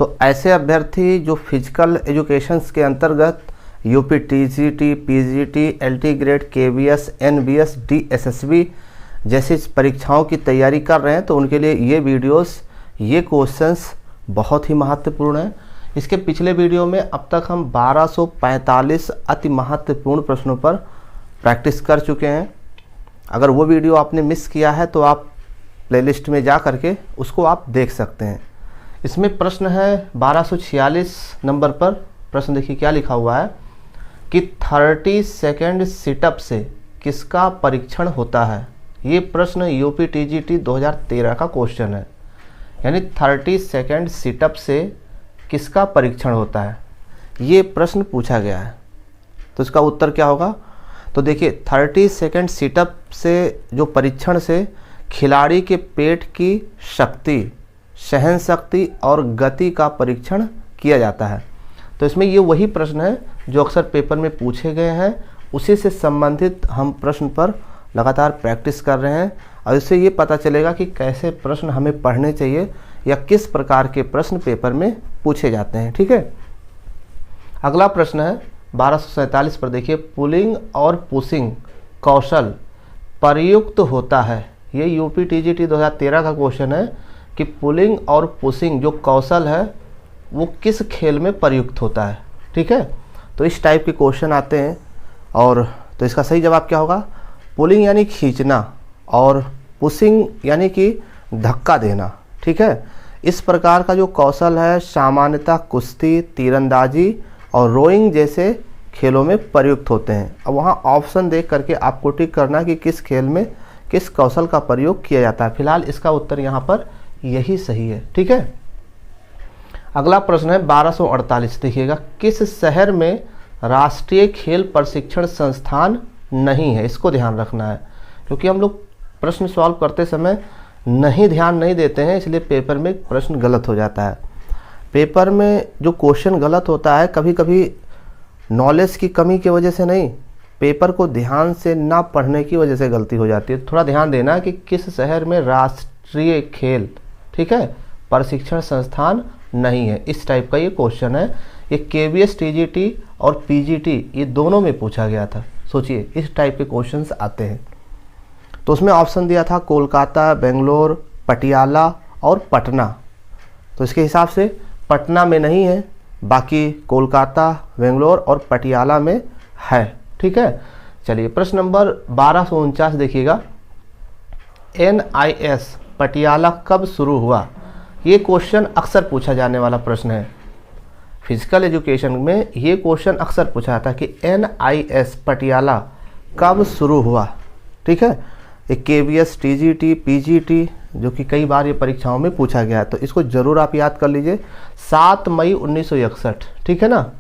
तो ऐसे अभ्यर्थी जो फिजिकल एजुकेशंस के अंतर्गत UP TGT, PGT, LT grade, KVS, NBS, DSSB जैसी परीक्षाओं की तैयारी कर रहे हैं, तो उनके लिए ये वीडियोस, ये क्वेश्चंस बहुत ही महत्वपूर्ण हैं। इसके पिछले वीडियो में अब तक हम 1245 अति महत्वपूर्ण प्रश्नों पर प्रैक्टिस कर चुके हैं। अगर वो वीडियो आपने मिस किया है तो आप प्लेलिस्ट में जा करके उसको आप देख सकते हैं। इसमें प्रश्न है 1246 नंबर पर। प्रश्न देखिए क्या लिखा हुआ है कि 30 सेकेंड सिटअप से किसका परीक्षण होता है। ये प्रश्न यूपी टीजीटी 2013 का क्वेश्चन है, यानी 30 सेकेंड सिटअप से किसका परीक्षण होता है, ये प्रश्न पूछा गया है। तो इसका उत्तर क्या होगा? तो देखिए 30 सेकेंड सिटअप से जो परीक्षण से खिलाड़ी के पेट की शक्ति, सहन शक्ति और गति का परीक्षण किया जाता है। तो इसमें ये वही प्रश्न है जो अक्सर पेपर में पूछे गए हैं, उसी से संबंधित हम प्रश्न पर लगातार प्रैक्टिस कर रहे हैं और इससे ये पता चलेगा कि कैसे प्रश्न हमें पढ़ने चाहिए या किस प्रकार के प्रश्न पेपर में पूछे जाते हैं। ठीक है, अगला प्रश्न है 1247 पर। देखिए, पुलिंग और पुशिंग कौशल प्रयुक्त होता है। ये यूपी टीजीटी 2013 का क्वेश्चन है कि पुलिंग और पुशिंग जो कौशल है वो किस खेल में प्रयुक्त होता है। ठीक है, तो इस टाइप के क्वेश्चन आते हैं। और तो इसका सही जवाब क्या होगा? पुलिंग यानी खींचना और पुशिंग यानी कि धक्का देना। ठीक है, इस प्रकार का जो कौशल है सामान्यतः कुश्ती, तीरंदाजी और रोइंग जैसे खेलों में प्रयुक्त होते हैं। अब वहाँ ऑप्शन देख करके आपको टिक करना कि किस खेल में किस कौशल का प्रयोग किया जाता है। फिलहाल इसका उत्तर यहाँ पर यही सही है। ठीक है, अगला प्रश्न है 1248। देखिएगा, किस शहर में राष्ट्रीय खेल प्रशिक्षण संस्थान नहीं है? इसको ध्यान रखना है, क्योंकि हम लोग प्रश्न सॉल्व करते समय ध्यान नहीं देते हैं, इसलिए पेपर में प्रश्न गलत हो जाता है। पेपर में जो क्वेश्चन गलत होता है कभी कभी नॉलेज की कमी की वजह से नहीं, पेपर को ध्यान से ना पढ़ने की वजह से गलती हो जाती है। थोड़ा ध्यान देना कि किस शहर में राष्ट्रीय खेल, ठीक है, प्रशिक्षण संस्थान नहीं है। इस टाइप का ये क्वेश्चन है। ये केवीएस, टीजीटी और पीजीटी ये दोनों में पूछा गया था। सोचिए, इस टाइप के क्वेश्चंस आते हैं। तो उसमें ऑप्शन दिया था कोलकाता, बेंगलोर, पटियाला और पटना। तो इसके हिसाब से पटना में नहीं है, बाकी कोलकाता, बेंगलोर और पटियाला में है। ठीक है, चलिए प्रश्न नंबर 1249 देखिएगा, NIS पटियाला कब शुरू हुआ? ये क्वेश्चन अक्सर पूछा जाने वाला प्रश्न है। फिजिकल एजुकेशन में ये क्वेश्चन अक्सर पूछा था कि NIS पटियाला कब शुरू हुआ। ठीक है, एक केवीएस, टीजीटी, पीजीटी जो कि कई बार ये परीक्षाओं में पूछा गया है, तो इसको जरूर आप याद कर लीजिए। 7 मई 1961। ठीक है ना,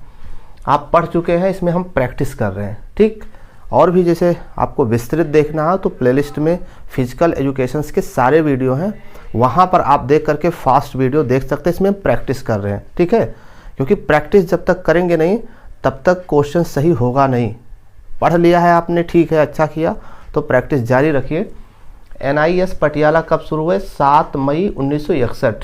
आप पढ़ चुके हैं, इसमें हम प्रैक्टिस कर रहे हैं। ठीक, और भी जैसे आपको विस्तृत देखना है तो प्लेलिस्ट में फिजिकल एजुकेशंस के सारे वीडियो हैं, वहाँ पर आप देख करके फास्ट वीडियो देख सकते हैं। इसमें हम प्रैक्टिस कर रहे हैं। ठीक है, क्योंकि प्रैक्टिस जब तक करेंगे नहीं तब तक क्वेश्चन सही होगा नहीं। पढ़ लिया है आपने, ठीक है, अच्छा किया, तो प्रैक्टिस जारी रखिए। NIS पटियाला कब शुरू हुए? 7 मई 1961।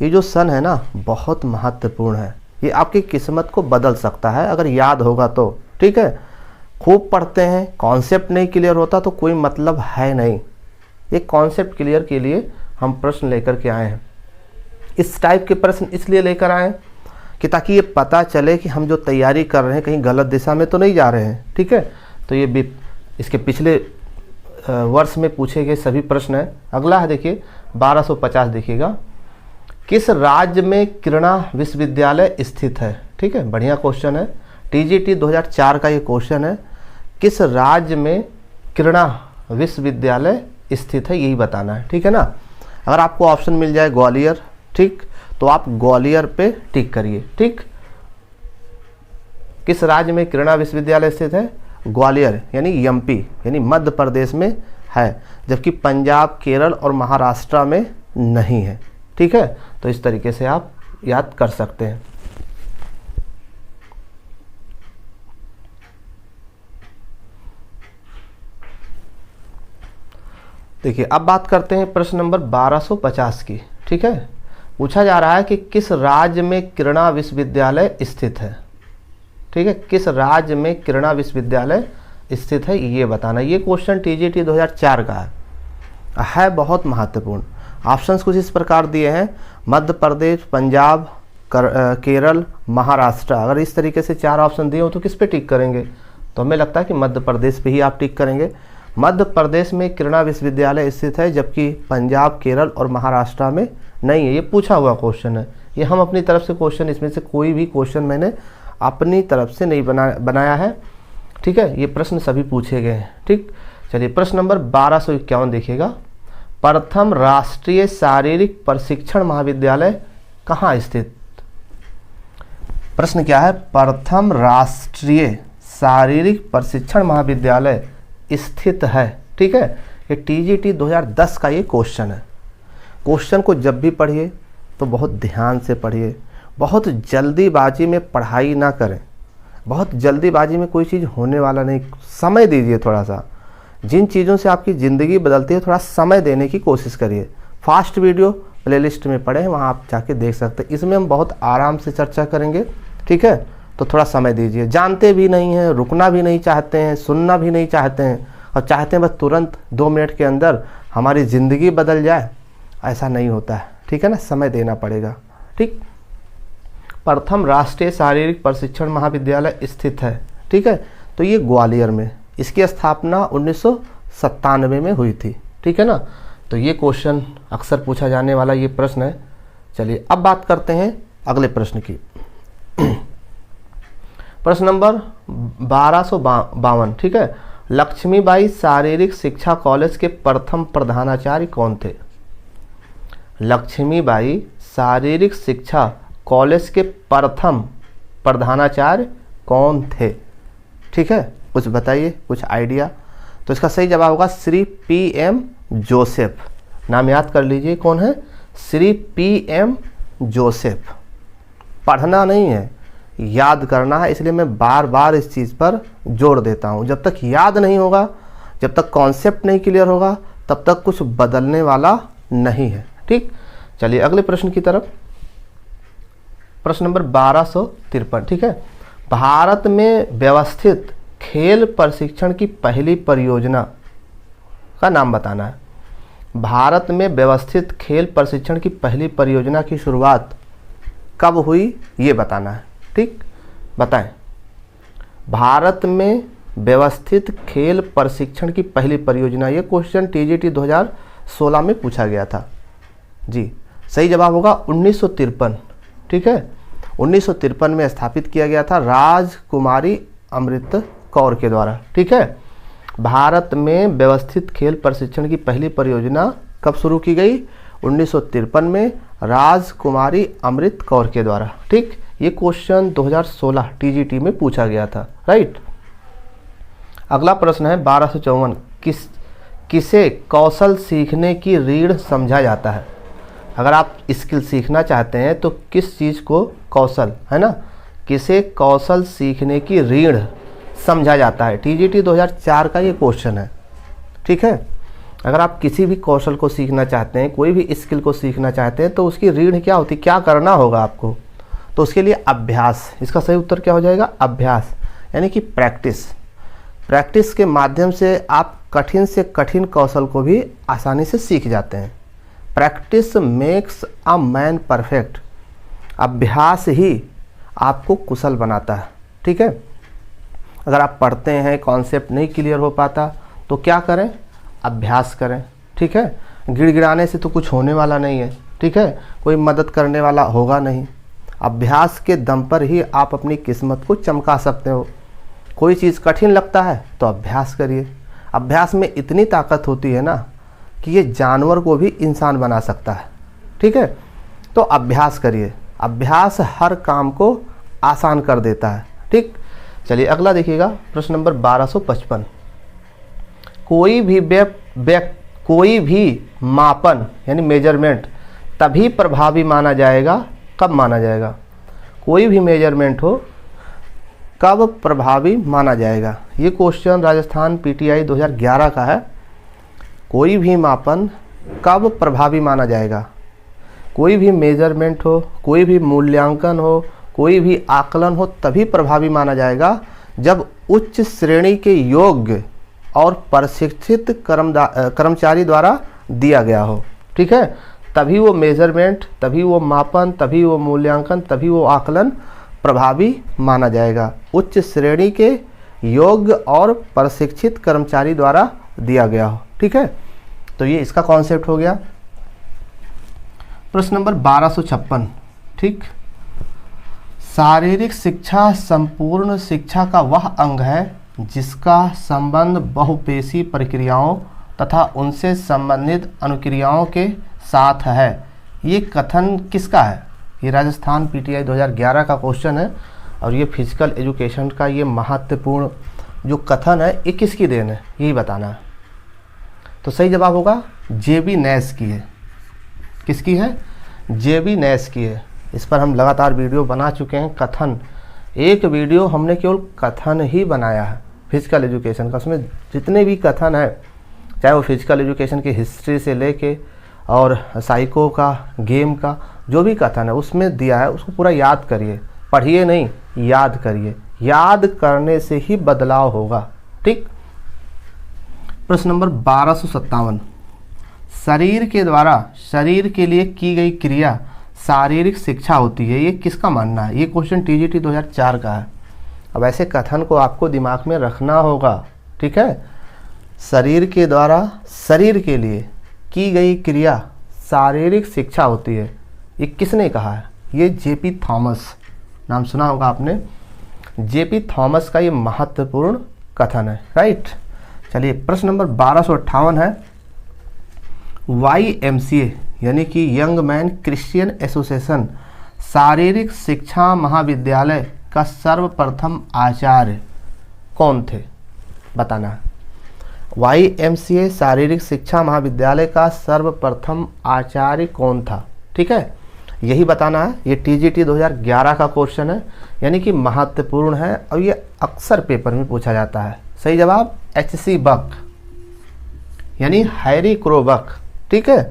ये जो सन है ना बहुत महत्वपूर्ण है, ये आपकी किस्मत को बदल सकता है अगर याद होगा तो। ठीक है, खूब पढ़ते हैं, कॉन्सेप्ट नहीं क्लियर होता तो कोई मतलब है नहीं। ये कॉन्सेप्ट क्लियर के लिए हम प्रश्न लेकर के आए हैं। इस टाइप के प्रश्न इसलिए लेकर आए हैं कि ताकि ये पता चले कि हम जो तैयारी कर रहे हैं कहीं गलत दिशा में तो नहीं जा रहे हैं। ठीक है, तो ये भी इसके पिछले वर्ष में पूछे गए सभी प्रश्न हैं। अगला है देखिए 1250। देखिएगा, किस राज्य में किरणा विश्वविद्यालय स्थित है? ठीक है, बढ़िया क्वेश्चन है। टीजीटी 2004 का ये क्वेश्चन है, किस राज्य में किरणा विश्वविद्यालय स्थित है, यही बताना है। ठीक है ना, अगर आपको ऑप्शन मिल जाए ग्वालियर, ठीक, तो आप ग्वालियर पे टिक करिए। ठीक, किस राज्य में किरणा विश्वविद्यालय स्थित है? ग्वालियर यानी एमपी यानी मध्य प्रदेश में है, जबकि पंजाब, केरल और महाराष्ट्र में नहीं है। ठीक है, तो इस तरीके से आप याद कर सकते हैं। देखिए अब बात करते हैं प्रश्न नंबर 1250 की। ठीक है, पूछा जा रहा है कि किस राज्य में किरणा विश्वविद्यालय स्थित है। ठीक है, किस राज्य में किरणा विश्वविद्यालय स्थित है ये बताना। ये क्वेश्चन टीजीटी 2004 का है बहुत महत्वपूर्ण। ऑप्शंस कुछ इस प्रकार दिए हैं, मध्य प्रदेश, पंजाब, केरल, महाराष्ट्र। अगर इस तरीके से 4 ऑप्शन दिए हो तो किस पे टिक करेंगे? तो हमें लगता है कि मध्य प्रदेश पे ही आप टिक करेंगे। मध्य प्रदेश में किरणा विश्वविद्यालय स्थित है, जबकि पंजाब, केरल और महाराष्ट्र में नहीं है। ये पूछा हुआ क्वेश्चन है, ये हम अपनी तरफ से क्वेश्चन, इसमें से कोई भी क्वेश्चन मैंने अपनी तरफ से नहीं बनाया है। ठीक है, ये प्रश्न सभी पूछे गए हैं। ठीक, चलिए प्रश्न नंबर 1251 देखिएगा। प्रथम राष्ट्रीय शारीरिक प्रशिक्षण महाविद्यालय कहाँ स्थित? प्रश्न क्या है? प्रथम राष्ट्रीय शारीरिक प्रशिक्षण महाविद्यालय स्थित है। ठीक है, ये टीजीटी 2010 का ये क्वेश्चन है। क्वेश्चन को जब भी पढ़िए तो बहुत ध्यान से पढ़िए, बहुत जल्दीबाजी में पढ़ाई ना करें। बहुत जल्दीबाजी में कोई चीज़ होने वाला नहीं, समय दीजिए थोड़ा सा। जिन चीज़ों से आपकी ज़िंदगी बदलती है थोड़ा समय देने की कोशिश करिए। फास्ट वीडियो प्लेलिस्ट में पड़े हैं, वहाँ आप जाके देख सकते हैं। इसमें हम बहुत आराम से चर्चा करेंगे। ठीक है, तो थोड़ा समय दीजिए। जानते भी नहीं हैं, रुकना भी नहीं चाहते हैं, सुनना भी नहीं चाहते हैं, और चाहते हैं बस तुरंत 2 मिनट के अंदर हमारी ज़िंदगी बदल जाए, ऐसा नहीं होता है। ठीक है ना, समय देना पड़ेगा। ठीक, प्रथम राष्ट्रीय शारीरिक प्रशिक्षण महाविद्यालय स्थित है। ठीक है, तो ये ग्वालियर में, इसकी स्थापना 1997 में हुई थी। ठीक है ना, तो ये क्वेश्चन अक्सर पूछा जाने वाला ये प्रश्न है। चलिए अब बात करते हैं अगले प्रश्न की। प्रश्न नंबर 1252। ठीक है, लक्ष्मीबाई शारीरिक शिक्षा कॉलेज के प्रथम प्रधानाचार्य कौन थे? लक्ष्मीबाई शारीरिक शिक्षा कॉलेज के प्रथम प्रधानाचार्य कौन थे? ठीक है, कुछ बताइए, कुछ आइडिया। तो इसका सही जवाब होगा श्री PM जोसेफ। नाम याद कर लीजिए, कौन है? Shri PM Joseph. पढ़ना नहीं है, याद करना है, इसलिए मैं बार बार इस चीज़ पर जोर देता हूँ। जब तक याद नहीं होगा, जब तक कॉन्सेप्ट नहीं क्लियर होगा, तब तक कुछ बदलने वाला नहीं है। ठीक, चलिए अगले प्रश्न की तरफ। प्रश्न नंबर 1253। ठीक है, भारत में व्यवस्थित खेल प्रशिक्षण की पहली परियोजना का नाम बताना है। भारत में व्यवस्थित खेल प्रशिक्षण की पहली परियोजना की शुरुआत कब हुई ये बताना है। ठीक, बताएं। भारत में व्यवस्थित खेल प्रशिक्षण की पहली परियोजना, ये क्वेश्चन टीजीटी 2016 में पूछा गया था जी। सही जवाब होगा 1953। ठीक है, 1953 में स्थापित किया गया था राजकुमारी अमृत कौर के द्वारा। ठीक है, भारत में व्यवस्थित खेल प्रशिक्षण की पहली परियोजना कब शुरू की गई? 1953 में राजकुमारी अमृत कौर के द्वारा। ठीक, ये क्वेश्चन 2016 टीजीटी में पूछा गया था। राइट, अगला प्रश्न है 1254। किसे कौशल सीखने की रीढ़ समझा जाता है? अगर आप स्किल सीखना चाहते हैं तो किस चीज़ को कौशल, है ना, किसे कौशल सीखने की रीढ़ समझा जाता है? टीजीटी 2004 का ये क्वेश्चन है। ठीक है, अगर आप किसी भी कौशल को सीखना चाहते हैं, कोई भी स्किल को सीखना चाहते हैं, तो उसकी रीढ़ क्या होती है, क्या करना होगा आपको? तो उसके लिए अभ्यास। इसका सही उत्तर क्या हो जाएगा? अभ्यास, यानी कि प्रैक्टिस। प्रैक्टिस के माध्यम से आप कठिन से कठिन कौशल को भी आसानी से सीख जाते हैं। Practice makes a man perfect. अभ्यास ही आपको कुशल बनाता है। ठीक है, अगर आप पढ़ते हैं, कॉन्सेप्ट नहीं क्लियर हो पाता, तो क्या करें? अभ्यास करें। ठीक है, गिड़गिड़ाने से तो कुछ होने वाला नहीं है। ठीक है, कोई मदद करने वाला होगा नहीं। अभ्यास के दम पर ही आप अपनी किस्मत को चमका सकते हो। कोई चीज़ कठिन लगता है तो अभ्यास करिए। अभ्यास में इतनी ताकत होती है ना कि ये जानवर को भी इंसान बना सकता है। ठीक है, तो अभ्यास करिए। अभ्यास हर काम को आसान कर देता है। ठीक, चलिए अगला देखिएगा, प्रश्न नंबर 1255। कोई भी मापन यानी मेजरमेंट तभी प्रभावी माना जाएगा, कब माना जाएगा? कोई भी मेजरमेंट हो कब प्रभावी माना जाएगा? ये क्वेश्चन राजस्थान PTI 2011 का है। कोई भी मापन कब प्रभावी माना जाएगा? कोई भी मेजरमेंट हो, कोई भी मूल्यांकन हो, कोई भी आकलन हो तभी प्रभावी माना जाएगा जब उच्च श्रेणी के योग्य और प्रशिक्षित कर्मचारी द्वारा दिया गया हो। ठीक है, तभी वो मेजरमेंट, तभी वो मापन, तभी वो मूल्यांकन, तभी वो आकलन प्रभावी माना जाएगा। उच्च श्रेणी के योग्य और प्रशिक्षित कर्मचारी द्वारा दिया गया हो। ठीक है, तो ये इसका कॉन्सेप्ट हो गया। प्रश्न नंबर 1256। ठीक, शारीरिक शिक्षा संपूर्ण शिक्षा का वह अंग है जिसका संबंध बहुपेशी प्रक्रियाओं तथा उनसे संबंधित अनुक्रियाओं के साथ है। ये कथन किसका है? ये राजस्थान पीटीआई 2011 का क्वेश्चन है और ये फिजिकल एजुकेशन का ये महत्वपूर्ण जो कथन है ये किसकी देन है, यही बताना है। तो सही जवाब होगा जेबी नैश की है। किसकी है? जेबी नैश की है। इस पर हम लगातार वीडियो बना चुके हैं। कथन, एक वीडियो हमने केवल कथन ही बनाया है फिजिकल एजुकेशन का। उसमें जितने भी कथन है, चाहे वो फिजिकल एजुकेशन की हिस्ट्री से लेके और साइको का, गेम का, जो भी कथन है उसमें दिया है, उसको पूरा याद करिए, पढ़िए नहीं, याद करिए। याद करने से ही बदलाव होगा। ठीक, प्रश्न नंबर 1257। शरीर के द्वारा शरीर के लिए की गई क्रिया शारीरिक शिक्षा होती है, ये किसका मानना है? ये क्वेश्चन टीजीटी 2004 का है। अब ऐसे कथन को आपको दिमाग में रखना होगा। ठीक है, शरीर के द्वारा शरीर के लिए की गई क्रिया शारीरिक शिक्षा होती है, ये किसने कहा है? ये जेपी थॉमस, नाम सुना होगा आपने। जेपी थॉमस का ये महत्वपूर्ण कथन है। राइट, चलिए प्रश्न नंबर 1258 है। YMCA यानी कि यंग मैन क्रिश्चियन एसोसिएशन शारीरिक शिक्षा महाविद्यालय का सर्वप्रथम आचार्य कौन थे? बताना है। YMCA शारीरिक शिक्षा महाविद्यालय का सर्वप्रथम आचार्य कौन था? ठीक है, यही बताना है। ये TGT 2011 का क्वेश्चन है, यानी कि महत्वपूर्ण है और ये अक्सर पेपर में पूछा जाता है। सही जवाब HC बक यानी हैरी क्रो बक। ठीक है,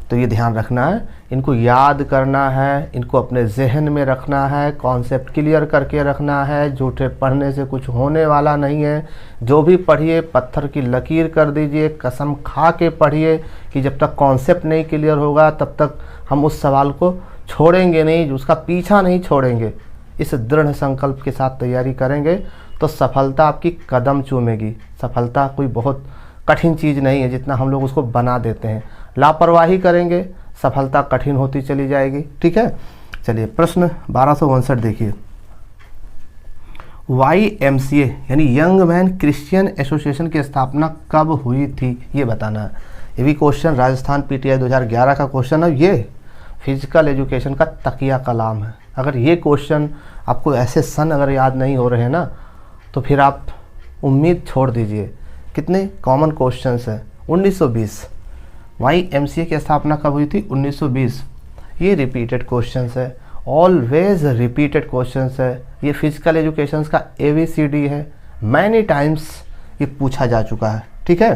तो ये ध्यान रखना है, इनको याद करना है, इनको अपने जहन में रखना है, कॉन्सेप्ट क्लियर करके रखना है। झूठे पढ़ने से कुछ होने वाला नहीं है। जो भी पढ़िए पत्थर की लकीर कर दीजिए, कसम खा के पढ़िए कि जब तक कॉन्सेप्ट नहीं क्लियर होगा तब तक हम उस सवाल को छोड़ेंगे नहीं, उसका पीछा नहीं छोड़ेंगे। इस दृढ़ संकल्प के साथ तैयारी करेंगे तो सफलता आपकी कदम चूमेगी। सफलता कोई बहुत कठिन चीज़ नहीं है जितना हम लोग उसको बना देते हैं। लापरवाही करेंगे, सफलता कठिन होती चली जाएगी। ठीक है, चलिए प्रश्न 1259 देखिए। YMCA यानी यंग मैन क्रिश्चियन एसोसिएशन की स्थापना कब हुई थी, ये बताना है। ये भी क्वेश्चन राजस्थान पीटीआई 2011 का क्वेश्चन है। ये फिजिकल एजुकेशन का तकिया कलाम है। अगर ये क्वेश्चन आपको ऐसे सन अगर याद नहीं हो रहे हैं ना, तो फिर आप उम्मीद छोड़ दीजिए। कितने कॉमन क्वेश्चंस हैं। 1920 YMCA की स्थापना कब हुई थी? 1920। ये रिपीटेड क्वेश्चंस है, ऑलवेज रिपीटेड क्वेश्चंस है। ये फिजिकल एजुकेशन का ABCD है, मैनी टाइम्स ये पूछा जा चुका है। ठीक है,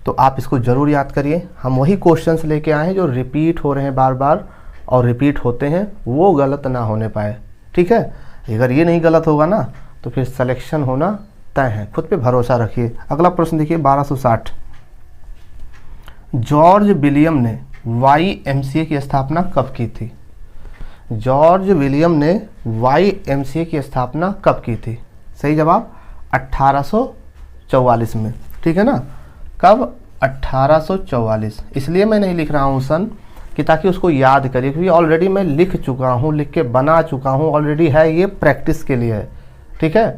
तो आप इसको ज़रूर याद करिए। हम वही क्वेश्चंस लेके आए हैं जो रिपीट हो रहे हैं बार बार और रिपीट होते हैं, वो गलत ना होने पाए। ठीक है, अगर ये नहीं गलत होगा ना तो फिर सिलेक्शन होना तय है। खुद पे भरोसा रखिए। अगला प्रश्न देखिए 1260। जॉर्ज विलियम ने YMCA की स्थापना कब की थी? जॉर्ज विलियम ने YMCA की स्थापना कब की थी? सही जवाब 1844 में। ठीक है ना, कब? 1844। इसलिए मैं नहीं लिख रहा हूँ सन कि ताकि उसको याद करिए, क्योंकि ऑलरेडी मैं लिख चुका हूँ, लिख के बना चुका हूँ, ऑलरेडी है, ये प्रैक्टिस के लिए है। ठीक है,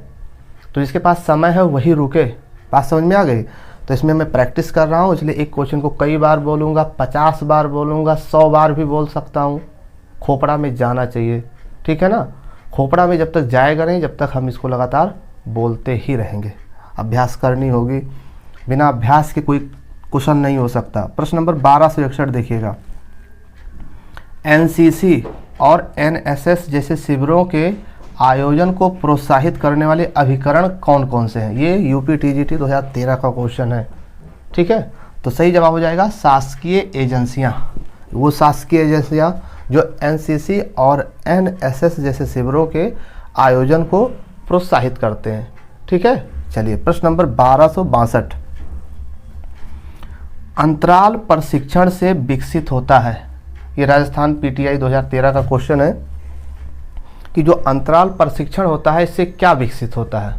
तो जिसके पास समय है वही रुके। बात समझ में आ गई? तो इसमें मैं प्रैक्टिस कर रहा हूँ, इसलिए एक क्वेश्चन को कई बार बोलूँगा, 50 बार बोलूँगा, 100 बार भी बोल सकता हूँ। खोपड़ा में जाना चाहिए। ठीक है ना, खोपड़ा में जब तक जाएगा नहीं, जब तक हम इसको लगातार बोलते ही रहेंगे। अभ्यास करनी होगी, बिना अभ्यास के कोई क्वेश्चन नहीं हो सकता। प्रश्न नंबर 1261 देखिएगा। NCC और NSS जैसे शिविरों के आयोजन को प्रोत्साहित करने वाले अभिकरण कौन कौन से हैं? ये UP TGT 2013 का क्वेश्चन है। ठीक है, तो सही जवाब हो जाएगा शासकीय एजेंसियां। वो शासकीय एजेंसियां जो एनसीसी और एनएसएस जैसे शिविरों के आयोजन को प्रोत्साहित करते हैं। ठीक है, चलिए प्रश्न नंबर 1262, अंतराल प्रशिक्षण से विकसित होता है। ये राजस्थान पीटीआई 2013 का क्वेश्चन है कि जो अंतराल प्रशिक्षण होता है इससे क्या विकसित होता है।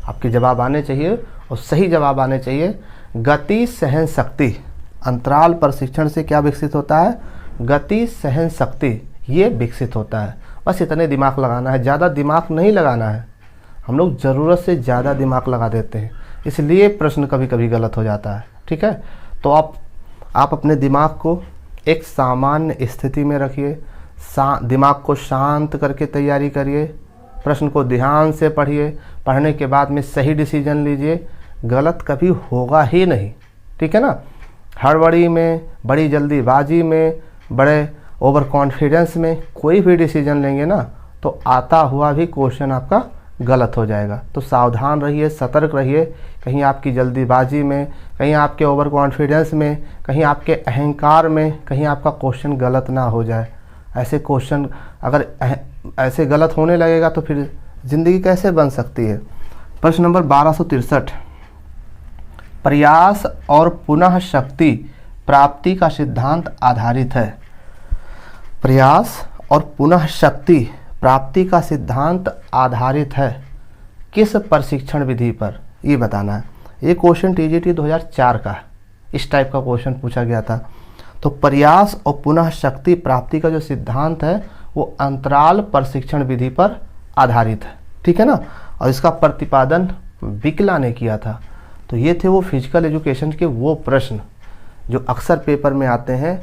आपके जवाब आने चाहिए और सही जवाब आने चाहिए गति सहन शक्ति। अंतराल प्रशिक्षण से क्या विकसित होता है? गति सहन शक्ति, ये विकसित होता है। बस इतने दिमाग लगाना है, ज़्यादा दिमाग नहीं लगाना है। हम लोग ज़रूरत से ज़्यादा दिमाग लगा देते हैं, इसलिए प्रश्न कभी कभी गलत हो जाता है। ठीक है, तो आप अपने दिमाग को एक सामान्य स्थिति में रखिए, दिमाग को शांत करके तैयारी करिए, प्रश्न को ध्यान से पढ़िए, पढ़ने के बाद में सही डिसीजन लीजिए, गलत कभी होगा ही नहीं। ठीक है ना, हड़बड़ी में, बड़ी जल्दीबाजी में, बड़े ओवर कॉन्फिडेंस में कोई भी डिसीजन लेंगे ना तो आता हुआ भी क्वेश्चन आपका गलत हो जाएगा। तो सावधान रहिए, सतर्क रहिए, कहीं आपकी जल्दीबाजी में, कहीं आपके ओवर कॉन्फिडेंस में, कहीं आपके अहंकार में, कहीं आपका क्वेश्चन गलत ना हो जाए। ऐसे क्वेश्चन अगर ऐसे गलत होने लगेगा तो फिर ज़िंदगी कैसे बन सकती है। प्रश्न नंबर 1263, प्रयास और पुनः शक्ति प्राप्ति का सिद्धांत आधारित है। प्रयास और पुनः शक्ति प्राप्ति का सिद्धांत आधारित है किस प्रशिक्षण विधि पर, ये बताना है। ये क्वेश्चन टीजीटी 2004 का है, इस टाइप का क्वेश्चन पूछा गया था। तो प्रयास और पुनः शक्ति प्राप्ति का जो सिद्धांत है वो अंतराल प्रशिक्षण विधि पर आधारित है। ठीक है ना, और इसका प्रतिपादन बिकला ने किया था। तो ये थे वो फिजिकल एजुकेशन के वो प्रश्न जो अक्सर पेपर में आते हैं